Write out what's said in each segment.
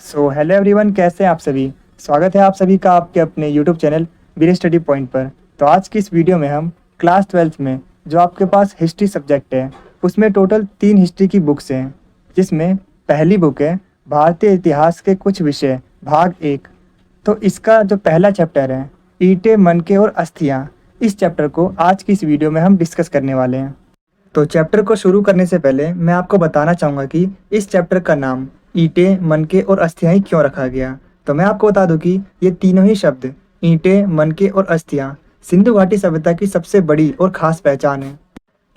Hello everyone, कैसे हैं आप सभी। स्वागत है आप सभी का आपके अपने यूट्यूब चैनल वीरे स्टडी पॉइंट पर। तो आज की इस वीडियो में हम क्लास 12th में जो आपके पास हिस्ट्री सब्जेक्ट है उसमें टोटल 3 हिस्ट्री की बुक्स हैं, जिसमें पहली बुक है भारतीय इतिहास के कुछ विषय भाग 1। तो इसका जो पहला चैप्टर है ईंटें, मनके और अस्थियाँ, इस चैप्टर को आज की इस वीडियो में हम डिस्कस करने वाले हैं। तो चैप्टर को शुरू करने से पहले मैं आपको बताना चाहूँगा कि इस चैप्टर का नाम ईंटें, मनके और अस्थियाँ ही क्यों रखा गया। तो मैं आपको बता दूं कि ये तीनों ही शब्द ईंटें, मनके और अस्थियाँ सिंधु घाटी सभ्यता की सबसे बड़ी और खास पहचान है।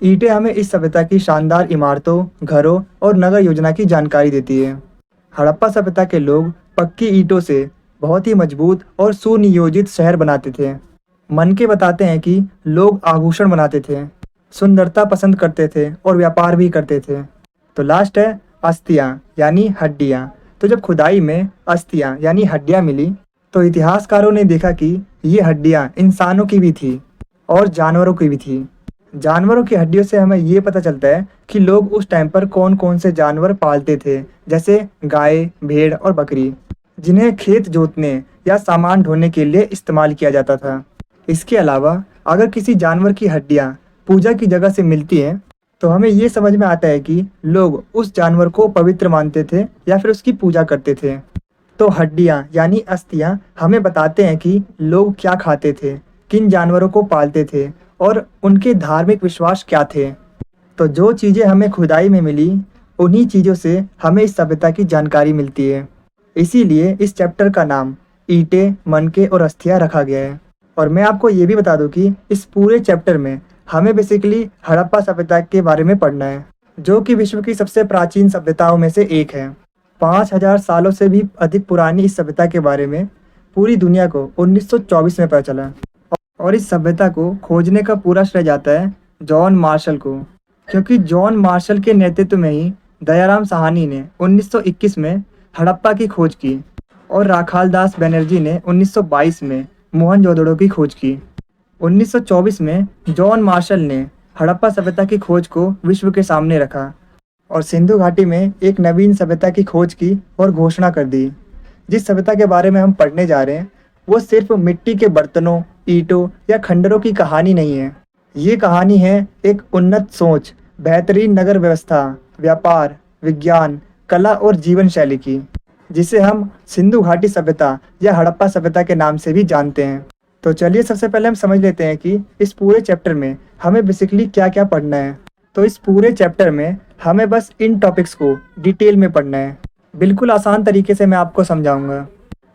ईंटें हमें इस सभ्यता की शानदार इमारतों, घरों और नगर योजना की जानकारी देती है। हड़प्पा सभ्यता के लोग पक्की ईंटों से बहुत ही मजबूत और सुनियोजित शहर बनाते थे। मनके बताते हैं कि लोग आभूषण बनाते थे, सुंदरता पसंद करते थे और व्यापार भी करते थे। तो लास्ट है अस्थियाँ यानी हड्डियाँ। तो जब खुदाई में अस्थियाँ यानी हड्डियाँ मिली तो इतिहासकारों ने देखा कि ये हड्डियाँ इंसानों की भी थी और जानवरों की भी थी। जानवरों की हड्डियों से हमें ये पता चलता है कि लोग उस टाइम पर कौन कौन से जानवर पालते थे, जैसे गाय, भेड़ और बकरी, जिन्हें खेत जोतने या सामान ढोने के लिए इस्तेमाल किया जाता था। इसके अलावा अगर किसी जानवर की हड्डियाँ पूजा की जगह से मिलती हैं तो हमें ये समझ में आता है कि लोग उस जानवर को पवित्र मानते थे या फिर उसकी पूजा करते थे। तो हड्डियाँ यानी अस्थियाँ हमें बताते हैं कि लोग क्या खाते थे, किन जानवरों को पालते थे और उनके धार्मिक विश्वास क्या थे। तो जो चीज़ें हमें खुदाई में मिली उन्हीं चीज़ों से हमें इस सभ्यता की जानकारी मिलती है। इसीलिए इस चैप्टर का नाम ईंटें, मनके और अस्थियाँ रखा गया है। और मैं आपको ये भी बता दूं कि इस पूरे चैप्टर में हमें बेसिकली हड़प्पा सभ्यता के बारे में पढ़ना है, जो कि विश्व की सबसे प्राचीन सभ्यताओं में से एक है। 5000 सालों से भी अधिक पुरानी इस सभ्यता के बारे में पूरी दुनिया को 1924 में पता चला। और इस सभ्यता को खोजने का पूरा श्रेय जाता है जॉन मार्शल को, क्योंकि जॉन मार्शल के नेतृत्व में ही दयाराम साहनी ने 1921 में हड़प्पा की खोज की और राखालदास बनर्जी ने 1922 में मोहनजोदड़ो की खोज की। 1924 में जॉन मार्शल ने हड़प्पा सभ्यता की खोज को विश्व के सामने रखा और सिंधु घाटी में एक नवीन सभ्यता की खोज की और घोषणा कर दी। जिस सभ्यता के बारे में हम पढ़ने जा रहे हैं वो सिर्फ मिट्टी के बर्तनों, ईंटों या खंडरों की कहानी नहीं है। ये कहानी है एक उन्नत सोच, बेहतरीन नगर व्यवस्था, व्यापार, विज्ञान, कला और जीवन शैली की, जिसे हम सिंधु घाटी सभ्यता या हड़प्पा सभ्यता के नाम से भी जानते हैं। तो चलिए सबसे पहले हम समझ लेते हैं कि इस पूरे चैप्टर में हमें बेसिकली क्या क्या पढ़ना है। तो इस पूरे चैप्टर में हमें बस इन टॉपिक्स को डिटेल में पढ़ना है। बिल्कुल आसान तरीके से मैं आपको समझाऊंगा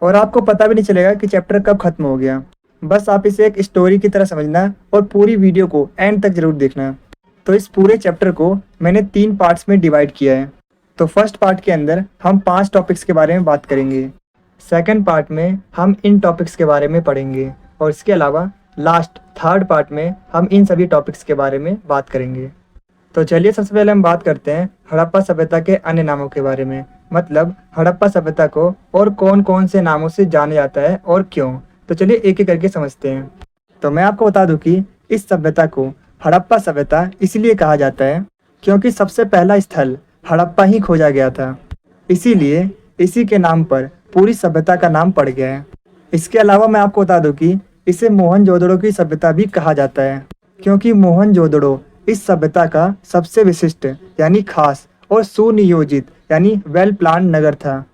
और आपको पता भी नहीं चलेगा कि चैप्टर कब खत्म हो गया। बस आप इसे एक स्टोरी की तरह समझना और पूरी वीडियो को एंड तक जरूर देखना। तो इस पूरे चैप्टर को मैंने 3 पार्ट्स में डिवाइड किया है। तो फर्स्ट पार्ट के अंदर हम 5 टॉपिक्स के बारे में बात करेंगे। सेकेंड पार्ट में हम इन टॉपिक्स के बारे में पढ़ेंगे और इसके अलावा लास्ट थर्ड पार्ट में हम इन सभी टॉपिक्स के बारे में बात करेंगे। तो चलिए सबसे पहले हम बात करते हैं हड़प्पा सभ्यता के अन्य नामों के बारे में, मतलब हड़प्पा सभ्यता को और कौन कौन से नामों से जाना जाता है और क्यों। तो चलिए एक एक करके समझते हैं। तो मैं आपको बता दूं कि इस सभ्यता को हड़प्पा सभ्यता इसलिए कहा जाता है क्योंकि सबसे पहला स्थल हड़प्पा ही खोजा गया था, इसीलिए इसी के नाम पर पूरी सभ्यता का नाम पड़ गया है। इसके अलावा मैं आपको बता दूं कि इसे मोहनजोदड़ो की सभ्यता भी कहा जाता है, क्योंकि मोहनजोदड़ो इस सभ्यता का सबसे विशिष्ट यानी खास और सुनियोजित यानी वेल प्लान नगर था।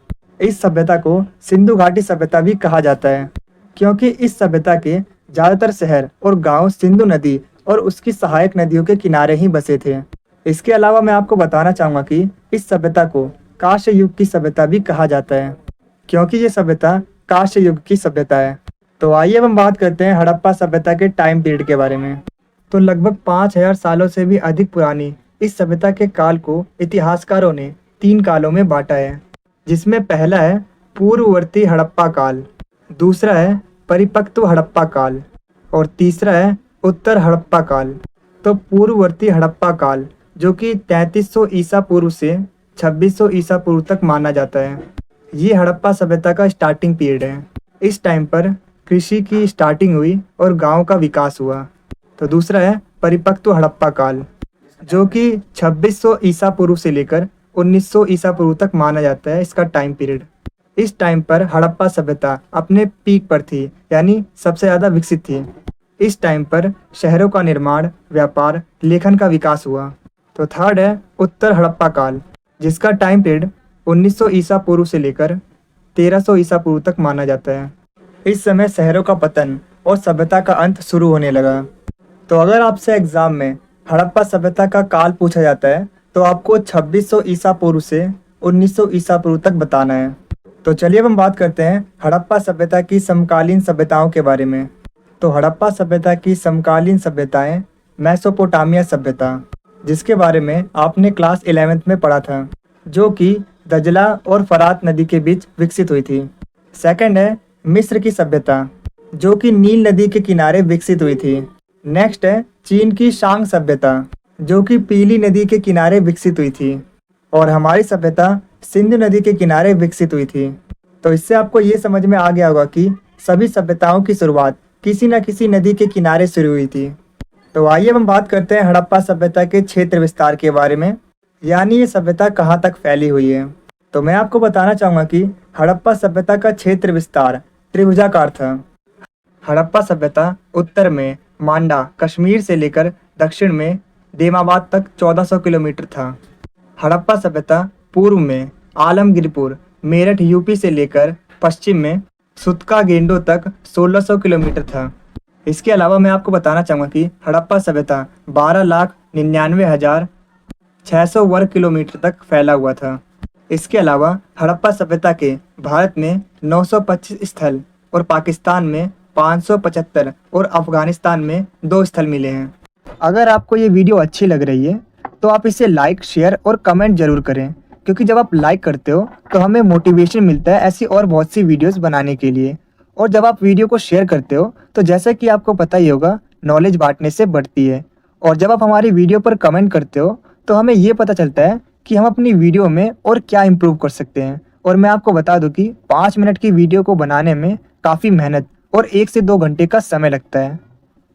इस सभ्यता को सिंधु घाटी सभ्यता भी कहा जाता है, क्योंकि इस सभ्यता के ज़्यादातर शहर और गांव सिंधु नदी और उसकी सहायक नदियों के किनारे ही बसे थे। इसके अलावा मैं आपको बताना चाहूँगा कि इस सभ्यता को कांस्य युग की सभ्यता भी कहा जाता है, क्योंकि ये सभ्यता कांस्य युग की सभ्यता है। तो आइए अब हम बात करते हैं हड़प्पा सभ्यता के टाइम पीरियड के बारे में। तो लगभग 5000 सालों से भी अधिक पुरानी इस सभ्यता के काल को इतिहासकारों ने 3 कालों में बांटा है, जिसमें पहला है पूर्ववर्ती हड़प्पा काल, दूसरा है परिपक्व हड़प्पा काल और तीसरा है उत्तर हड़प्पा काल। तो पूर्ववर्ती हड़प्पा काल जो कि 3300 ईसा पूर्व से 2600 ईसा पूर्व तक माना जाता है, ये हड़प्पा सभ्यता का स्टार्टिंग पीरियड है। इस टाइम पर कृषि की स्टार्टिंग हुई और गांव का विकास हुआ। तो दूसरा है परिपक्व हड़प्पा काल जो कि 2600 ईसा पूर्व से लेकर 1900 ईसा पूर्व तक माना जाता है इसका टाइम पीरियड। इस टाइम पर हड़प्पा सभ्यता अपने पीक पर थी, यानी सबसे ज़्यादा विकसित थी। इस टाइम पर शहरों का निर्माण, व्यापार, लेखन का विकास हुआ। तो थर्ड है उत्तर हड़प्पा काल, जिसका टाइम पीरियड 1900 ईसा पूर्व से लेकर 1300 ईसा पूर्व तक माना जाता है। इस समय शहरों का पतन और सभ्यता का अंत शुरू होने लगा। तो अगर आपसे एग्जाम में हड़प्पा सभ्यता का काल पूछा जाता है तो आपको 2600 ईसा पूर्व से 1900 ईसा पूर्व तक बताना है। तो चलिए अब हम बात करते हैं हड़प्पा सभ्यता की समकालीन सभ्यताओं के बारे में। तो हड़प्पा सभ्यता की समकालीन सभ्यताएं मेसोपोटामिया सभ्यता, जिसके बारे में आपने क्लास 11th में पढ़ा था, जो कि दजला और फरात नदी के बीच विकसित हुई थी। सेकंड है मिस्र की सभ्यता, जो कि नील नदी के किनारे विकसित हुई थी। नेक्स्ट है चीन की शांग सभ्यता, जो कि पीली नदी के किनारे विकसित हुई थी। और हमारी सभ्यता सिंधु नदी के किनारे विकसित हुई थी। तो इससे आपको ये समझ में आ गया होगा कि सभी सभ्यताओं की शुरुआत किसी न किसी नदी के किनारे शुरू हुई थी। तो आइए हम बात करते हैं हड़प्पा सभ्यता के क्षेत्र विस्तार के बारे में, यानी ये सभ्यता कहाँ तक फैली हुई है। तो मैं आपको बताना चाहूँगा कि हड़प्पा सभ्यता का क्षेत्र विस्तार त्रिभुजाकार था। हड़प्पा सभ्यता उत्तर में मांडा कश्मीर से लेकर दक्षिण में देमाबाद तक 1400 किलोमीटर था। हड़प्पा सभ्यता पूर्व में आलमगीरपुर मेरठ यूपी से लेकर पश्चिम में सुतका गेंडो तक 1600 किलोमीटर था। इसके अलावा मैं आपको बताना चाहूँगा कि हड़प्पा सभ्यता 12,99,600 वर्ग किलोमीटर तक फैला हुआ था। इसके अलावा हड़प्पा सभ्यता के भारत में 925 स्थल और पाकिस्तान में 575 और अफगानिस्तान में 2 स्थल मिले हैं। अगर आपको ये वीडियो अच्छी लग रही है तो आप इसे लाइक, शेयर और कमेंट जरूर करें, क्योंकि जब आप लाइक करते हो तो हमें मोटिवेशन मिलता है ऐसी और बहुत सी वीडियोस बनाने के लिए। और जब आप वीडियो को शेयर करते हो तो जैसा कि आपको पता ही होगा, नॉलेज बांटने से बढ़ती है। और जब आप हमारी वीडियो पर कमेंट करते हो तो हमें ये पता चलता है कि हम अपनी वीडियो में और क्या इम्प्रूव कर सकते हैं। और मैं आपको बता दूं कि 5 मिनट की वीडियो को बनाने में काफ़ी मेहनत और 1 से 2 घंटे का समय लगता है।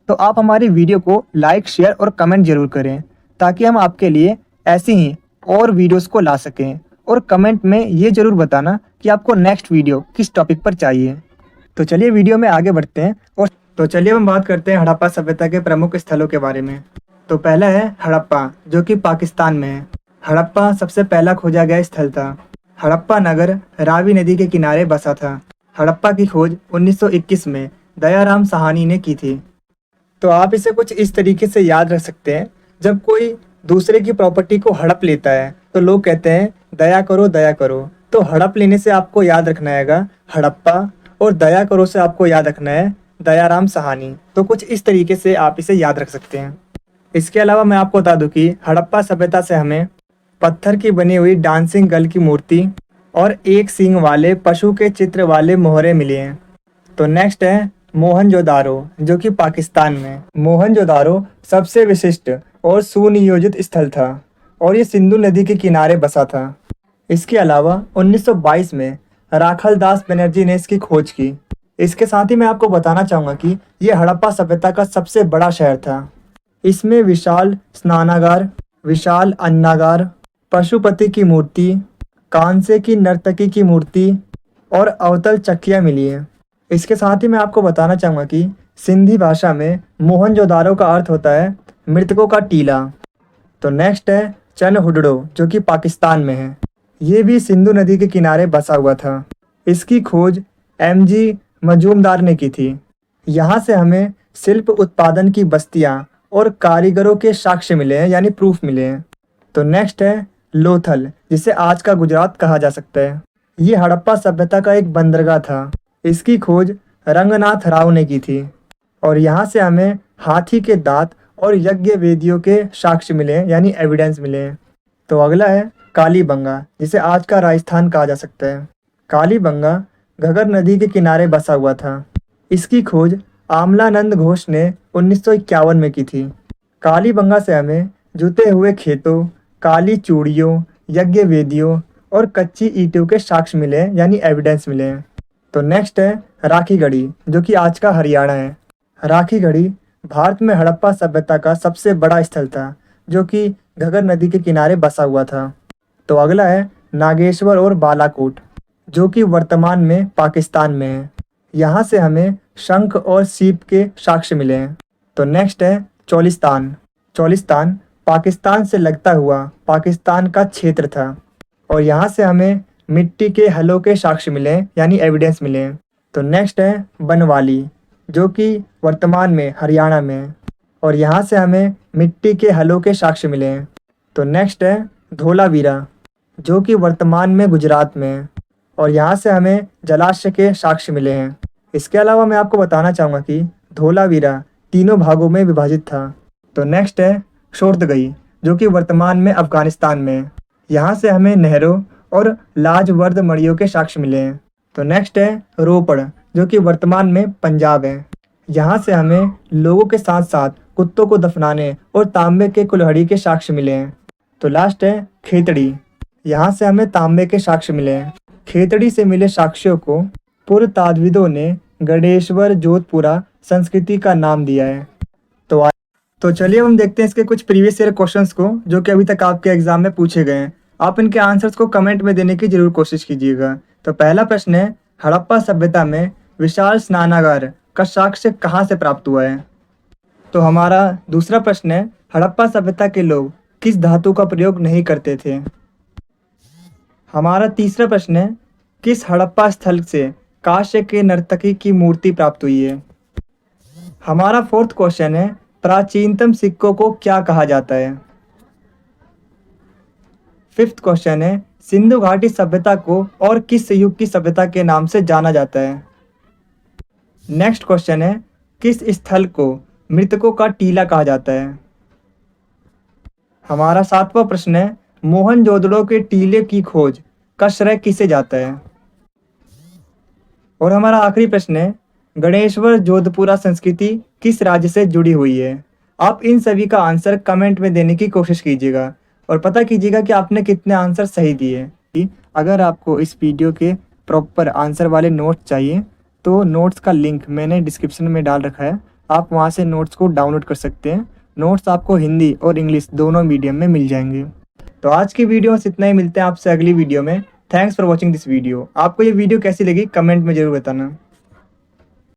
तो आप हमारी वीडियो को लाइक, शेयर और कमेंट जरूर करें, ताकि हम आपके लिए ऐसी ही और वीडियोस को ला सकें। और कमेंट में ये ज़रूर बताना कि आपको नेक्स्ट वीडियो किस टॉपिक पर चाहिए। तो चलिए वीडियो में आगे बढ़ते हैं। और तो चलिए हम बात करते हैं हड़प्पा सभ्यता के प्रमुख स्थलों के बारे में। तो पहला है हड़प्पा, जो कि पाकिस्तान में है। हड़प्पा सबसे पहला खोजा गया स्थल था। हड़प्पा नगर रावी नदी के किनारे बसा था। हड़प्पा की खोज 1921 में दयाराम साहनी ने की थी। तो आप इसे कुछ इस तरीके से याद रख सकते हैं, जब कोई दूसरे की प्रॉपर्टी को हड़प लेता है तो लोग कहते हैं दया करो दया करो। तो हड़प लेने से आपको याद रखना है हड़प्पा, और दया करो से आपको याद रखना है दयाराम साहनी। तो कुछ इस तरीके से आप इसे याद रख सकते हैं। इसके अलावा मैं आपको बता दूं कि हड़प्पा सभ्यता से हमें पत्थर की बनी हुई डांसिंग गर्ल की मूर्ति और एक सींग वाले पशु के चित्र वाले मोहरे मिले हैं। तो नेक्स्ट है मोहनजोदारो, जो कि पाकिस्तान में। मोहनजोदारो सबसे विशिष्ट और सुनियोजित स्थल था और ये सिंधु नदी के किनारे बसा था। इसके अलावा 1922 में राखलदास बनर्जी ने इसकी खोज की। इसके साथ ही मैं आपको बताना चाहूँगा कि ये हड़प्पा सभ्यता का सबसे बड़ा शहर था। इसमें विशाल स्नानागार, विशाल अन्नागार, पशुपति की मूर्ति, कांसे की नर्तकी की मूर्ति और अवतल चक्कियाँ मिली हैं। इसके साथ ही मैं आपको बताना चाहूँगा कि सिंधी भाषा में मोहनजोदारो का अर्थ होता है मृतकों का टीला। तो नेक्स्ट है चनहुडड़ो, जो कि पाकिस्तान में है। ये भी सिंधु नदी के किनारे बसा हुआ था। इसकी खोज MG मजूमदार ने की थी। यहाँ से हमें शिल्प उत्पादन की बस्तियाँ और कारीगरों के साक्ष्य मिले हैं, यानी प्रूफ मिले हैं। तो नेक्स्ट है लोथल, जिसे आज का गुजरात कहा जा सकता है। ये हड़प्पा सभ्यता का एक बंदरगाह था। इसकी खोज रंगनाथ राव ने की थी और यहाँ से हमें हाथी के दांत और यज्ञ वेदियों के साक्ष्य मिले हैं, यानी एविडेंस मिले हैं। तो अगला है कालीबंगा, जिसे आज का राजस्थान कहा जा सकता है। कालीबंगा घगर नदी के किनारे बसा हुआ था। इसकी खोज आमलानंद घोष ने 1951 में की थी। कालीबंगा से हमें जुते हुए खेतों, काली चूड़ियों, यज्ञ वेदियों और कच्ची ईंटों के साक्ष्य मिले हैं, यानी एविडेंस मिले हैं। तो नेक्स्ट है राखीगढ़ी, जो कि आज का हरियाणा है। राखीगढ़ी भारत में हड़प्पा सभ्यता का सबसे बड़ा स्थल था, जो कि घगर नदी के किनारे बसा हुआ था। तो अगला है नागेश्वर और बालाकोट। जो कि वर्तमान में पाकिस्तान में है। यहाँ से हमें शंख और सीप के साक्ष्य मिले हैं। तो नेक्स्ट है चोलिस्तान। चोलिस्तान पाकिस्तान से लगता हुआ पाकिस्तान का क्षेत्र था और यहाँ से हमें मिट्टी के हलों के साक्ष्य मिले हैं, यानी एविडेंस मिले हैं। तो नेक्स्ट है बनवाली, जो कि वर्तमान में हरियाणा में है और यहाँ से हमें मिट्टी के हलों के साक्ष्य मिले हैं। तो नेक्स्ट है धोलावीरा, जो कि वर्तमान में गुजरात में है और यहाँ से हमें जलाशय के साक्ष्य मिले हैं। इसके अलावा मैं आपको बताना चाहूँगा कि धोलावीरा 3 भागों में विभाजित था। तो नेक्स्ट है शोर्तगई, जो कि वर्तमान में अफगानिस्तान में है। यहाँ से हमें नहरों और लाजवर्द मड़ियों के साक्ष्य मिले हैं। तो नेक्स्ट है रोपड़, जो कि वर्तमान में पंजाब है। यहाँ से हमें लोगों के साथ साथ कुत्तों को दफनाने और तांबे के कुल्हड़ी के साक्ष्य मिले हैं। तो लास्ट है खेतड़ी, यहाँ से हमें तांबे के साक्ष्य मिले हैं। खेतड़ी से मिले साक्ष्यों को पुरातात्विदों ने गणेश्वर जोधपुरा संस्कृति का नाम दिया है। तो चलिए हम देखते हैं इसके कुछ प्रीवियस ईयर क्वेश्चंस को, जो कि अभी तक आपके एग्जाम में पूछे गए हैं। आप इनके आंसर्स को कमेंट में देने की जरूर कोशिश कीजिएगा। तो पहला प्रश्न है, हड़प्पा सभ्यता में विशाल स्नानागार का साक्ष्य कहाँ से प्राप्त हुआ है? तो हमारा दूसरा प्रश्न है, हड़प्पा सभ्यता के लोग किस धातु का प्रयोग नहीं करते थे? हमारा तीसरा प्रश्न है, किस हड़प्पा स्थल से कांस्य के नर्तकी की मूर्ति प्राप्त हुई है? हमारा फोर्थ क्वेश्चन है, प्राचीनतम सिक्कों को क्या कहा जाता है? फिफ्थ क्वेश्चन है, सिंधु घाटी सभ्यता को और किस युग की सभ्यता के नाम से जाना जाता है? नेक्स्ट क्वेश्चन है, किस स्थल को मृतकों का टीला कहा जाता है? हमारा सातवां प्रश्न है, मोहनजोदड़ो के टीले की खोज का श्रेय किसे जाता है? और हमारा आखिरी प्रश्न है, गणेश्वर जोधपुरा संस्कृति किस राज्य से जुड़ी हुई है? आप इन सभी का आंसर कमेंट में देने की कोशिश कीजिएगा और पता कीजिएगा कि आपने कितने आंसर सही दिए। अगर आपको इस वीडियो के प्रॉपर आंसर वाले नोट्स चाहिए तो नोट्स का लिंक मैंने डिस्क्रिप्शन में डाल रखा है, आप वहां से नोट्स को डाउनलोड कर सकते हैं। नोट्स आपको हिंदी और इंग्लिश दोनों मीडियम में मिल जाएंगे। तो आज की वीडियो से इतना ही, मिलते हैं आपसे अगली वीडियो में। Thanks for watching this video. आपको ये वीडियो कैसी लगी कमेंट में ज़रूर बताना।